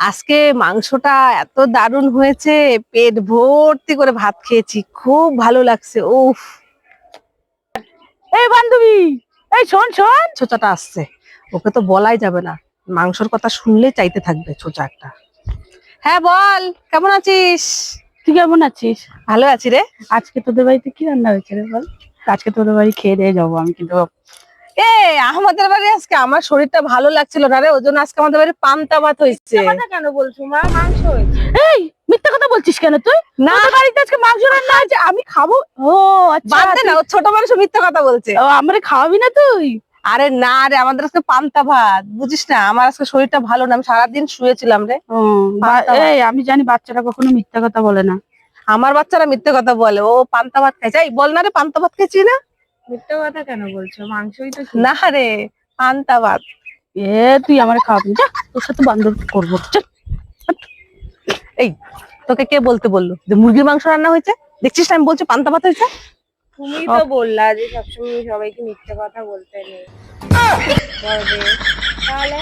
আজকে মাংসটা এত দারুণ হয়েছে, পেট ভর্তি করে ভাত খেয়েছি, খুব ভালো লাগছে। উফ, এই বান্ধবী, এই শোন শোন। ছোচাটা আসছে, ওকে তো বলাই যাবে না, মাংসর কথা শুনলে চাইতে থাকবে ছোচা একটা। হ্যাঁ বল, কেমন আছিস? তুই কেমন আছিস? ভালো আছি রে। আজকে তোদের বাড়িতে কি রান্না হয়েছে রে বল? আজকে তোদের বাড়ি খেয়ে দিয়ে যাবো আমি কিন্তু। এ আমাদের বাড়ি আজকে আমার শরীরটা ভালো লাগছিল না রে, ওই জন্য আজকে আমাদের বাড়ি পান্তা ভাত হয়েছে। কেন বলছো মা? মাংস হয়েছে। এই মিথ্যা কথা বলছিস কেন তুই? না, তোদের বাড়িতে আজকে মাংস রান্না হয়েছে, আমি খাবো। ও আচ্ছা, বাদ দে না, ও ছোট মানুষ মিথ্যা কথা বলছে। আমারে খাওয়াবি না তুই? আরে না রে, আমাদের আজকে পান্তা ভাত, বুঝিস না, আমার আজকে শরীরটা ভালো না, আমি সারাদিন শুয়েছিলাম রে। পান্তা ভাত। এই আমি জানি বাচ্চারা কখনো মিথ্যা কথা বলে না। আমার বাচ্চারা মিথ্যে কথা বলে, ও পান্তা ভাত খাইছে। এই বল না রে, পান্তা ভাত খেয়েছি না? মিথ্যা কথা কেন বলছো? মাংসই তো। না রে, পান্তা ভাত। তুই আমারে খাওয়াবি? যা, তোর সাথে বান্ধব করবো। চল। এই, তোকে কে বলতে বললো যে মুরগির মাংস রান্না হয়েছে? দেখছিস না আমি বলছি পান্তা ভাত হয়েছে। তুমি তো বললা যে সবসময় সবাইকে মিথ্যা কথা বলতে নেই। তাহলে